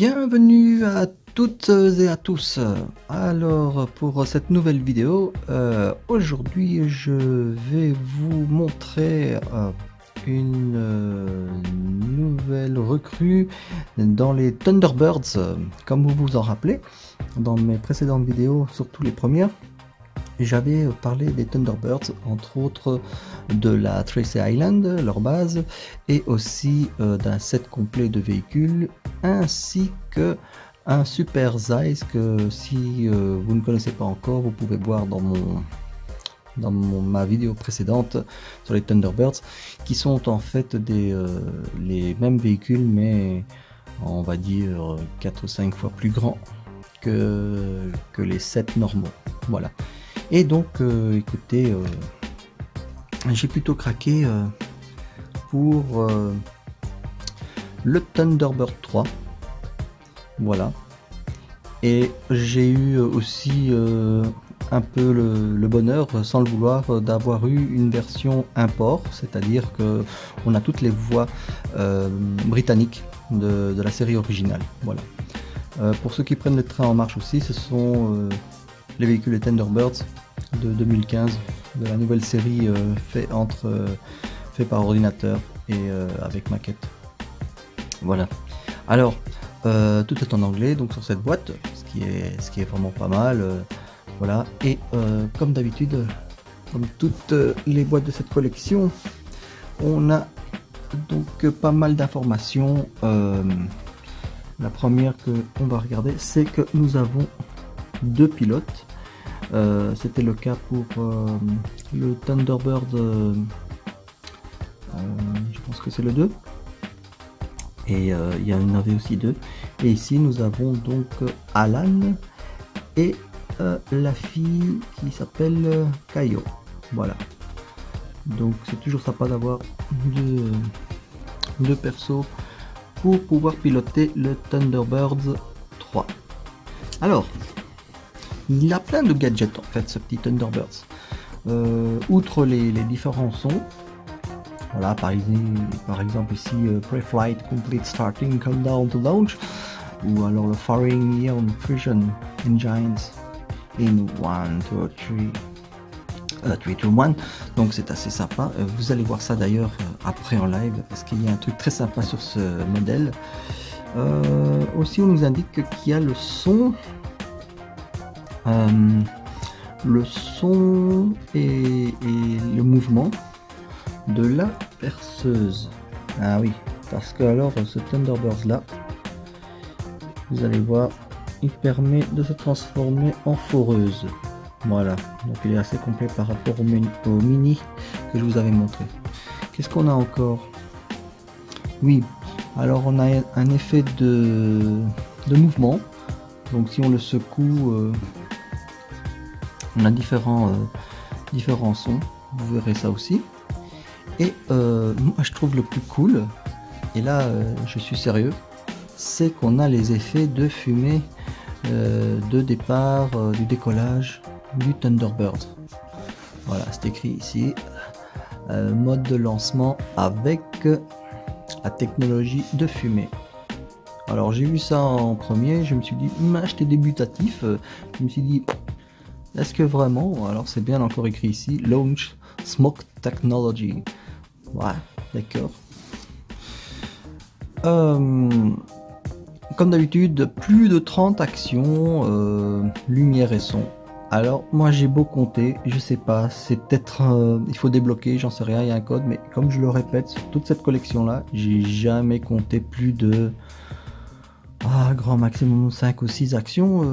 Bienvenue à toutes et à tous. Alors pour cette nouvelle vidéo, aujourd'hui je vais vous montrer une nouvelle recrue dans les Thunderbirds. Comme vous vous en rappelez, dans mes précédentes vidéos, surtout les premières, j'avais parlé des Thunderbirds, entre autres de la Tracy Island, leur base, et aussi d'un set complet de véhicules, ainsi que un Super Zeiss que si vous ne connaissez pas encore, vous pouvez voir dans ma vidéo précédente sur les Thunderbirds, qui sont en fait les mêmes véhicules, mais on va dire 4 ou 5 fois plus grands que les sets normaux. Voilà. Et donc, écoutez, j'ai plutôt craqué pour le Thunderbird 3. Voilà. Et j'ai eu aussi un peu le bonheur, sans le vouloir, d'avoir eu une version import, c'est-à-dire que on a toutes les voix britanniques de la série originale. Voilà. Pour ceux qui prennent le train en marche aussi, ce sont les véhicules Thunderbirds de 2015, de la nouvelle série fait par ordinateur et avec maquette. Voilà. Alors, tout est en anglais donc sur cette boîte, ce qui est vraiment pas mal. Voilà. Et comme d'habitude, comme toutes les boîtes de cette collection, on a donc pas mal d'informations. La première que on va regarder, c'est que nous avons deux pilotes. C'était le cas pour le Thunderbird, je pense que c'est le 2, et il y en avait aussi deux. Et ici nous avons donc Alan et la fille qui s'appelle Kayo. Voilà, donc c'est toujours sympa d'avoir deux persos pour pouvoir piloter le Thunderbird 3. Alors, il a plein de gadgets en fait, ce petit Thunderbirds. Outre les différents sons, voilà, par exemple ici Pre-Flight Complete Starting Countdown to Launch, ou alors le Firing Ion Fusion Engines in 1, 2, 3, 3, 2, 1. Donc c'est assez sympa. Vous allez voir ça d'ailleurs après en live, parce qu'il y a un truc très sympa sur ce modèle. Aussi on nous indique qu'il y a le son et le mouvement de la perceuse. Ah oui, parce que alors ce Thunderbird là, vous allez voir, il permet de se transformer en foreuse. Voilà, donc il est assez complet par rapport au mini que je vous avais montré. Qu'est-ce qu'on a encore? Oui, alors on a un effet de mouvement. Donc si on le secoue, on a différents sons, vous verrez ça aussi. Et moi je trouve le plus cool, et là je suis sérieux, c'est qu'on a les effets de fumée de départ, du décollage du Thunderbird. Voilà, c'est écrit ici, mode de lancement avec la technologie de fumée. Alors j'ai vu ça en premier, je me suis dit, j'étais débutatif, je me suis dit, est-ce que vraiment? Alors c'est bien encore écrit ici, Launch Smoke Technology. Ouais, d'accord. Comme d'habitude, plus de 30 actions, lumière et son. Alors moi j'ai beau compter, je sais pas, c'est peut-être il faut débloquer, j'en sais rien, il y a un code, mais comme je le répète, sur toute cette collection là, j'ai jamais compté plus de grand maximum 5 ou 6 actions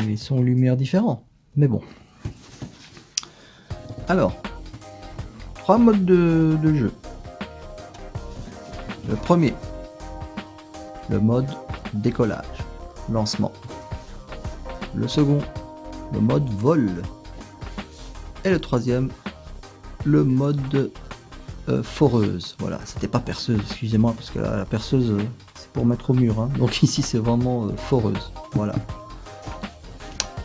et son lumière différents. Mais bon. Alors, 3 modes de jeu. Le premier, le mode décollage, lancement. Le second, le mode vol. Et le troisième, le mode foreuse. Voilà, c'était pas perceuse, excusez-moi, parce que la perceuse, c'est pour mettre au mur. Hein. Donc ici, c'est vraiment foreuse. Voilà.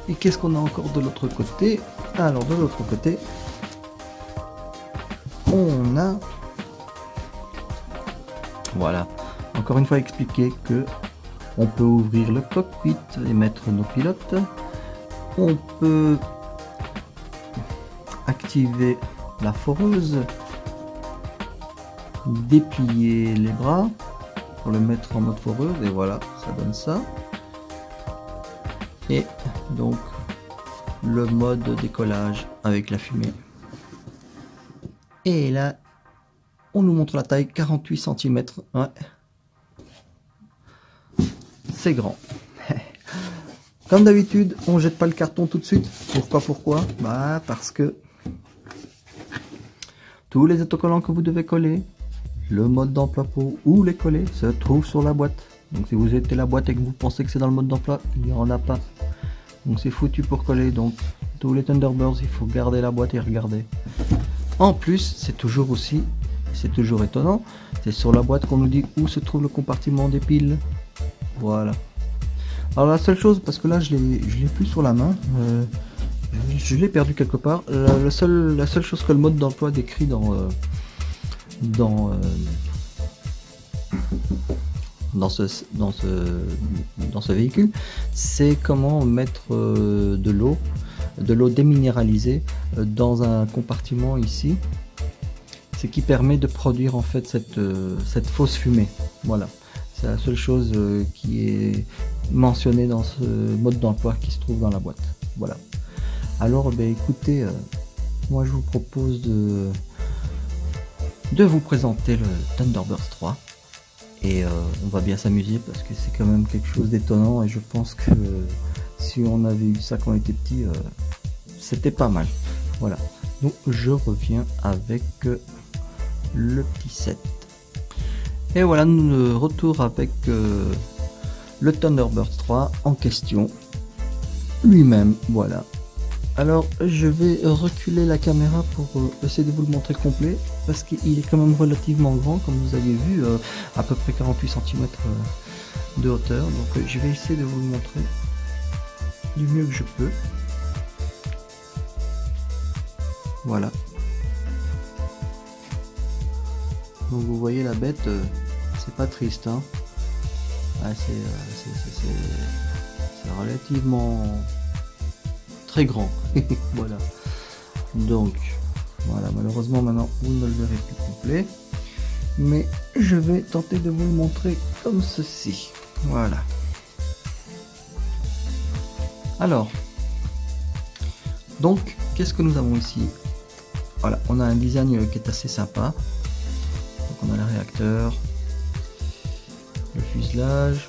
Et qu'est-ce qu'on a encore de l'autre côté? Alors de l'autre côté, on a, voilà, encore une fois expliqué que On peut ouvrir le cockpit et mettre nos pilotes. On peut activer la foreuse, déplier les bras pour le mettre en mode foreuse et voilà, ça donne ça. Et donc le mode décollage avec la fumée. Et là, on nous montre la taille, 48 cm. Ouais. C'est grand. Comme d'habitude, on jette pas le carton tout de suite. Pourquoi? Bah parce que tous les autocollants que vous devez coller, le mode d'emploi pour où les coller, se trouve sur la boîte. Donc si vous jetez la boîte et que vous pensez que c'est dans le mode d'emploi, il n'y en a pas. Donc c'est foutu pour coller. Donc tous les Thunderbirds, il faut garder la boîte et regarder. En plus, c'est toujours étonnant, c'est sur la boîte qu'on nous dit où se trouve le compartiment des piles. Voilà. Alors la seule chose, parce que là je l'ai plus sur la main, je l'ai perdu quelque part. La seule chose que le mode d'emploi décrit dans ce véhicule, c'est comment mettre de l'eau déminéralisée dans un compartiment ici, ce qui permet de produire en fait cette fausse fumée. Voilà, c'est la seule chose qui est mentionnée dans ce mode d'emploi qui se trouve dans la boîte. Voilà. Alors écoutez, moi je vous propose de vous présenter le Thunderbirds 3 et on va bien s'amuser parce que c'est quand même quelque chose d'étonnant et je pense que si on avait eu ça quand on était petit, c'était pas mal. Voilà, donc je reviens avec le petit set. Et voilà, nous de retour avec le Thunderbirds 3 en question lui-même. Voilà. Alors je vais reculer la caméra pour essayer de vous le montrer complet parce qu'il est quand même relativement grand, comme vous avez vu, à peu près 48 cm de hauteur. Donc je vais essayer de vous le montrer du mieux que je peux. Voilà. Donc vous voyez la bête, c'est pas triste, hein. Ah, c'est relativement très grand. Voilà. Donc voilà, malheureusement maintenant vous ne le verrez plus complet, mais je vais tenter de vous le montrer comme ceci. Voilà. Alors, donc qu'est-ce que nous avons ici? Voilà, on a un design qui est assez sympa. Donc on a le réacteur, le fuselage.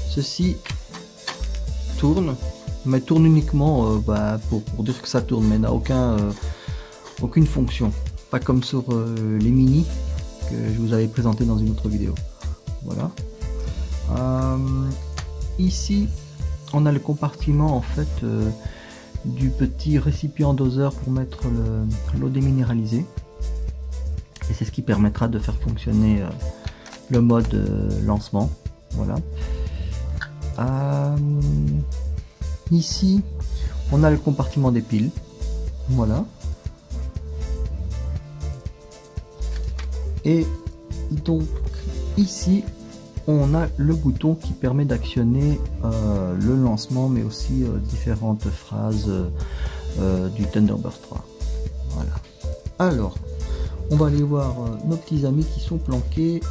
Ceci tourne, mais tourne uniquement pour dire que ça tourne, mais n'a aucune fonction. Pas comme sur les mini que je vous avais présenté dans une autre vidéo. Voilà. Ici, on a le compartiment en fait du petit récipient doseur pour mettre l'eau déminéralisée. Et c'est ce qui permettra de faire fonctionner le mode lancement. Voilà. Ici, on a le compartiment des piles. Voilà. Et donc ici, on a le bouton qui permet d'actionner le lancement, mais aussi différentes phrases du Thunderbirds 3. Voilà. Alors, on va aller voir nos petits amis qui sont planqués.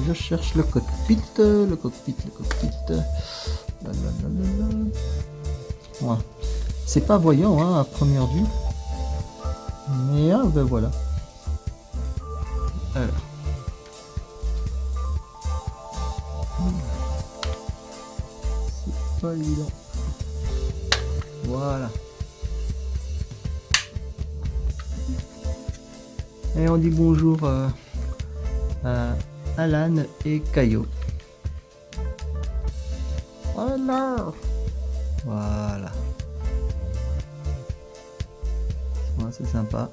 Je cherche le cockpit. Voilà. C'est pas voyant hein, à première vue. Mais ben voilà. Alors. C'est pas évident. Voilà. Et on dit bonjour à Alan et Caillot. Voilà. Voilà. Ouais, c'est sympa.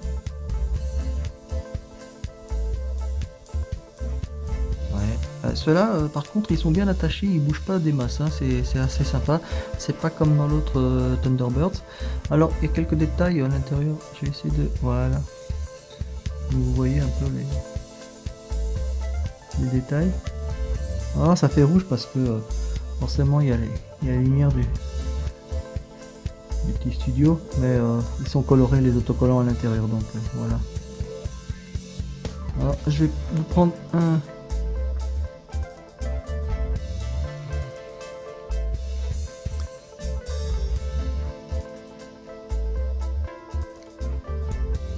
Ouais. Ceux-là, par contre, ils sont bien attachés, ils bougent pas des masses. Hein. C'est assez sympa. C'est pas comme dans l'autre Thunderbirds. Alors, il y a quelques détails à l'intérieur. Je vais essayer de. Voilà. Vous voyez un peu les détails. Ah, ça fait rouge parce que forcément il y a la lumière du petit studio, mais ils sont colorés les autocollants à l'intérieur, donc voilà. Alors je vais vous prendre un.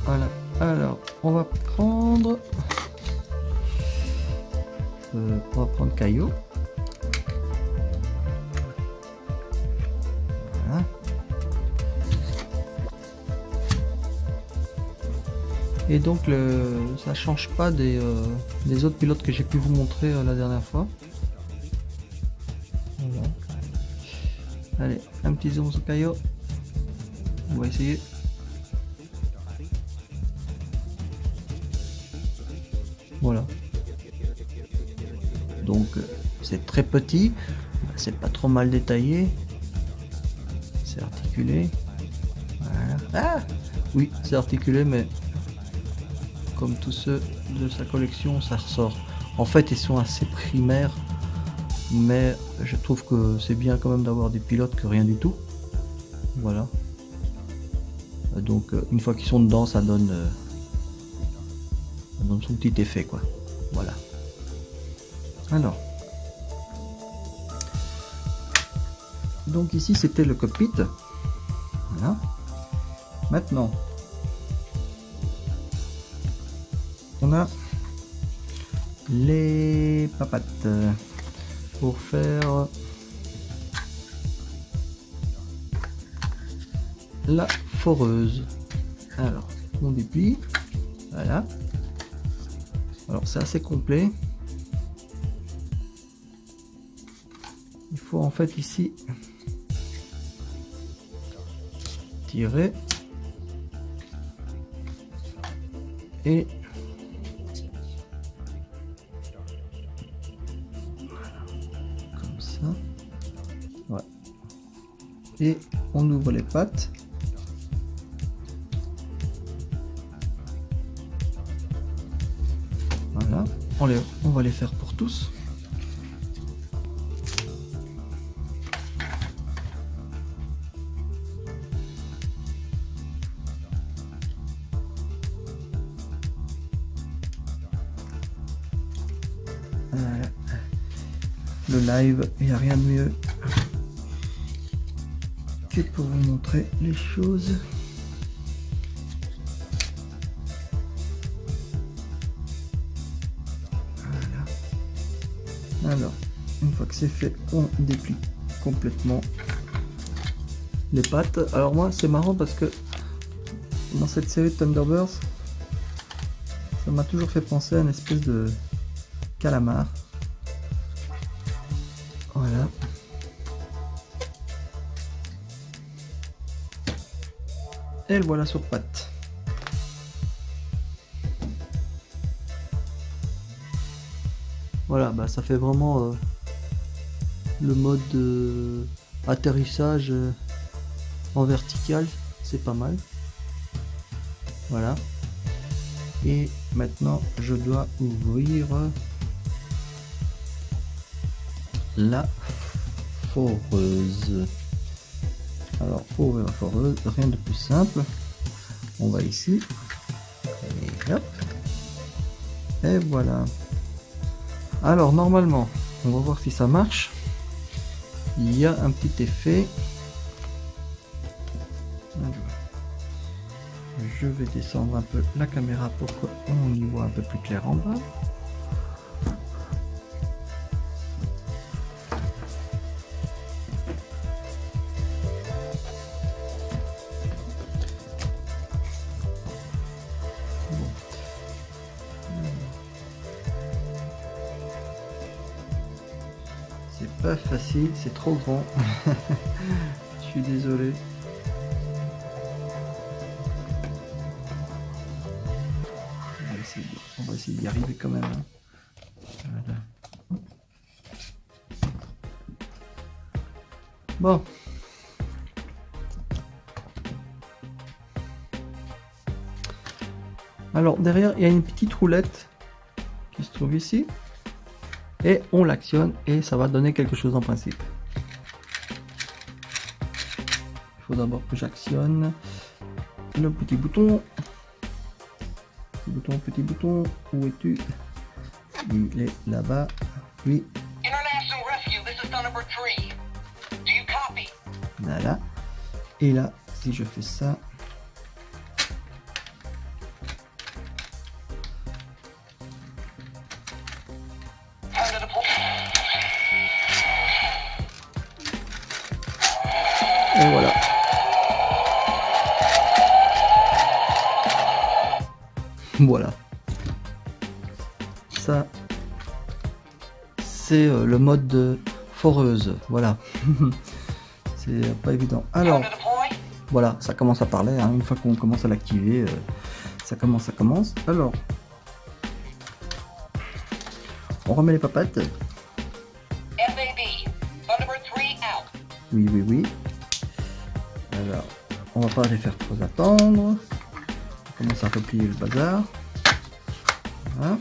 Voilà, alors on va prendre Caillou. Voilà. Et donc ça change pas des autres pilotes que j'ai pu vous montrer la dernière fois. Voilà. Allez, un petit zoom sur Caillou. On va essayer. Voilà. Donc c'est très petit, c'est pas trop mal détaillé, c'est articulé. Voilà. Ah oui, c'est articulé, mais comme tous ceux de sa collection, ça ressort. En fait, ils sont assez primaires, mais je trouve que c'est bien quand même d'avoir des pilotes que rien du tout. Voilà. Donc une fois qu'ils sont dedans, ça donne son petit effet, quoi. Voilà. Alors, donc ici c'était le cockpit. Voilà. Maintenant, on a les papates pour faire la foreuse. Alors, on déplie. Voilà. Alors c'est assez complet. Il faut en fait ici tirer et comme ça. Ouais. Et on ouvre les pattes. Voilà. On va les faire pour tous. Voilà. Le live, il n'y a rien de mieux que pour vous montrer les choses. Voilà. Alors, une fois que c'est fait, on déplie complètement les pattes. Alors moi, c'est marrant parce que dans cette série de Thunderbirds, ça m'a toujours fait penser à une espèce de calamar. Voilà. Et le voilà sur pattes. Voilà, bah ça fait vraiment le mode atterrissage en vertical, c'est pas mal. Voilà. Et maintenant je dois ouvrir la foreuse. Alors pour ouvrir la foreuse, rien de plus simple. On va ici et hop, et voilà. Alors normalement, on va voir si ça marche. Il y a un petit effet. Je vais descendre un peu la caméra pour qu'on y voit un peu plus clair en bas. C'est pas facile, c'est trop grand. Je suis désolé. On va essayer d'y arriver quand même. Hein. Voilà. Bon. Alors derrière, il y a une petite roulette qui se trouve ici. et on l'actionne et ça va donner quelque chose en principe. Il faut d'abord que j'actionne le petit bouton. Petit bouton, où es-tu? Il est là-bas. Oui. Voilà. Et là, si je fais ça, et voilà. Voilà. Ça, c'est le mode foreuse. Voilà. C'est pas évident. Alors, voilà, ça commence à parler. Hein. Une fois qu'on commence à l'activer, ça commence. Alors, on remet les papates. Oui. Alors, on va pas les faire trop attendre. On commence à replier le bazar. Voilà.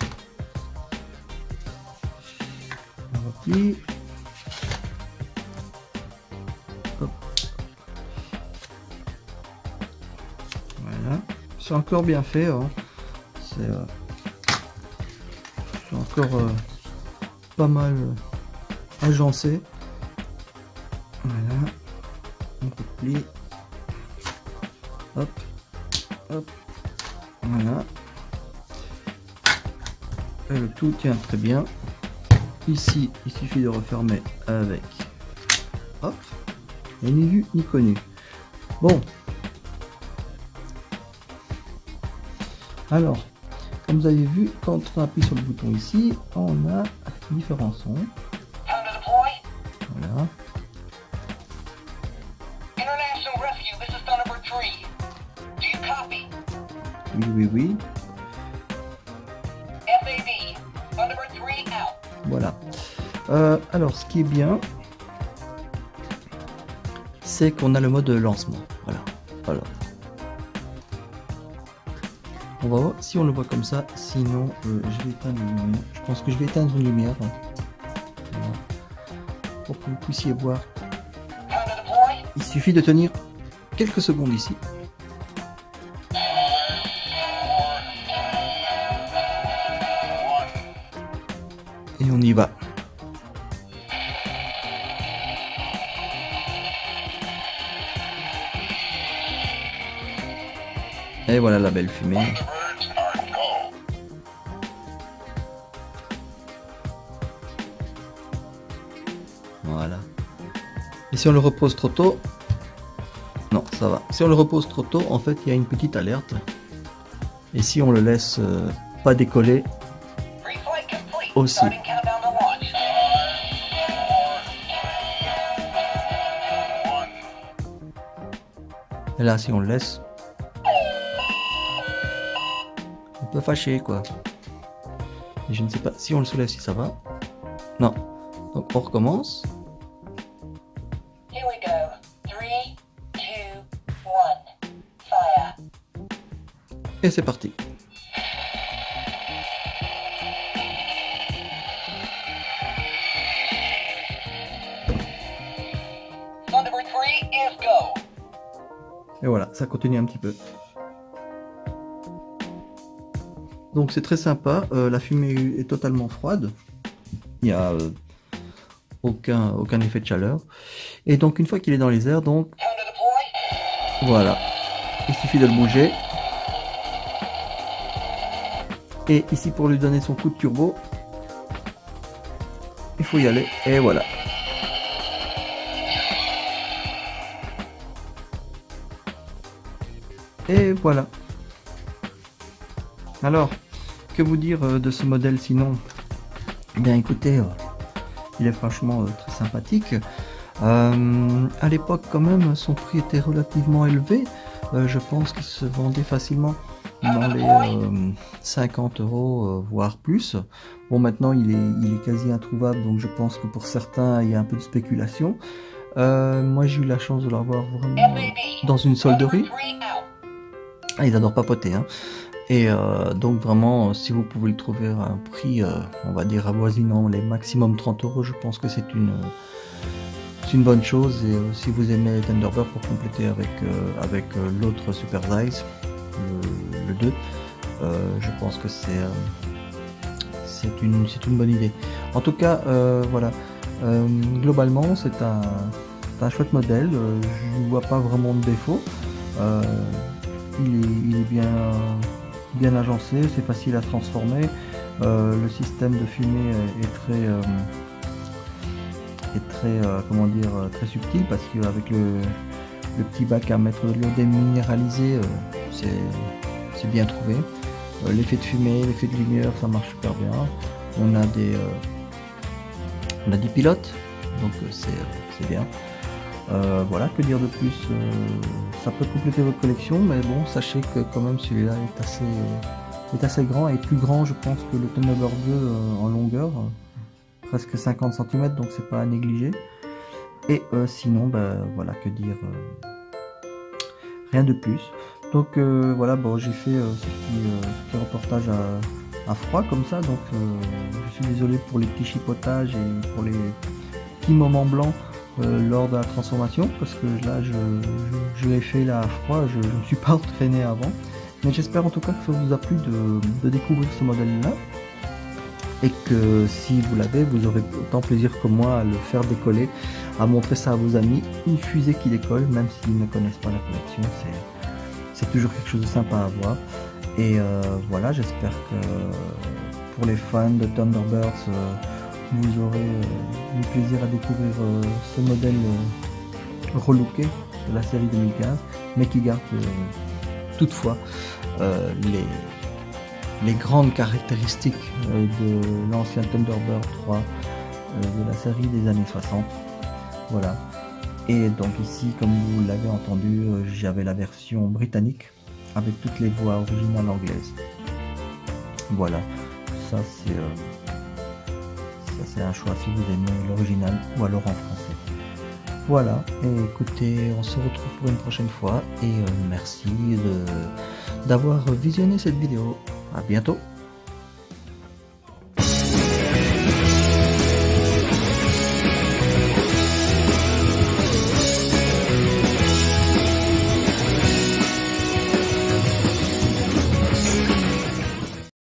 On replie. Hop. Voilà. C'est encore bien fait. Hein. C'est encore pas mal agencé. Voilà. On replie. Hop. Voilà. Et le tout tient très bien. Ici, il suffit de refermer avec. Hop. Et ni vu ni connu. Bon. Alors, comme vous avez vu, quand on appuie sur le bouton ici, on a différents sons. Voilà. Oui. Voilà. Alors, ce qui est bien, c'est qu'on a le mode lancement. Voilà. On va voir si on le voit comme ça. Sinon, je vais éteindre une lumière. Je pense que je vais éteindre une lumière. Voilà. Pour que vous puissiez voir. Il suffit de tenir quelques secondes ici. Et on y va. Et voilà la belle fumée. Voilà. Et si on le repose trop tôt, non, ça va. Si on le repose trop tôt, en fait, il y a une petite alerte. Et si on le laisse pas décoller, aussi. Et là, si on le laisse, on peut fâcher quoi. Et je ne sais pas si on le soulève si ça va. Non. Donc on recommence. Here we go. 3, 2, 1, fire. Et c'est parti. Thunderbird 3 is go. Et voilà, ça continue un petit peu. Donc c'est très sympa, la fumée est totalement froide, il n'y a aucun effet de chaleur. Et donc une fois qu'il est dans les airs, donc voilà, il suffit de le bouger. Et ici pour lui donner son coup de turbo, il faut y aller, et voilà. Et voilà. Alors, que vous dire de ce modèle sinon? Eh bien écoutez, il est franchement très sympathique. À l'époque quand même, son prix était relativement élevé. Je pense qu'il se vendait facilement dans les 50 €, voire plus. Bon, maintenant il est quasi introuvable, donc je pense que pour certains il y a un peu de spéculation. Moi j'ai eu la chance de l'avoir vraiment dans une solderie. Ah, ils adorent papoter, hein. Et donc vraiment, si vous pouvez le trouver à un prix, on va dire avoisinant les maximum 30 €, je pense que c'est une bonne chose. Et si vous aimez Thunderbird, pour compléter avec l'autre Super Size, le 2, je pense que c'est une bonne idée. En tout cas, voilà, globalement c'est un chouette modèle, je ne vois pas vraiment de défaut. Il est bien agencé, c'est facile à transformer, le système de fumée est très subtil, parce qu'avec le petit bac à mettre de l'eau déminéralisée, c'est bien trouvé. L'effet de fumée, l'effet de lumière, ça marche super bien. On a des pilotes, donc c'est bien. Voilà, que dire de plus, ça peut compléter votre collection, mais bon, sachez que quand même celui-là est assez grand, et plus grand je pense que le Thunderbird 2 en longueur, presque 50 cm, donc c'est pas à négliger. Et sinon, voilà, que dire, rien de plus. Donc voilà, bon, j'ai fait ce petit reportage à froid comme ça, donc je suis désolé pour les petits chipotages et pour les petits moments blancs lors de la transformation, parce que là je l'ai fait là à froid, je ne me suis pas entraîné avant. Mais j'espère en tout cas que ça vous a plu de découvrir ce modèle là, et que si vous l'avez, vous aurez autant plaisir que moi à le faire décoller, à montrer ça à vos amis. Une fusée qui décolle, même s'ils ne connaissent pas la collection, c'est toujours quelque chose de sympa à voir. Et voilà, j'espère que pour les fans de Thunderbirds, vous aurez du plaisir à découvrir ce modèle relooké de la série 2015, mais qui garde toutefois les grandes caractéristiques de l'ancien Thunderbird 3 de la série des années 60. Voilà. Et donc ici, comme vous l'avez entendu, j'avais la version britannique avec toutes les voix originales anglaises. Voilà, ça c'est un choix si vous aimez l'original, ou alors en français. Voilà, et écoutez, on se retrouve pour une prochaine fois, et merci d'avoir visionné cette vidéo. À bientôt.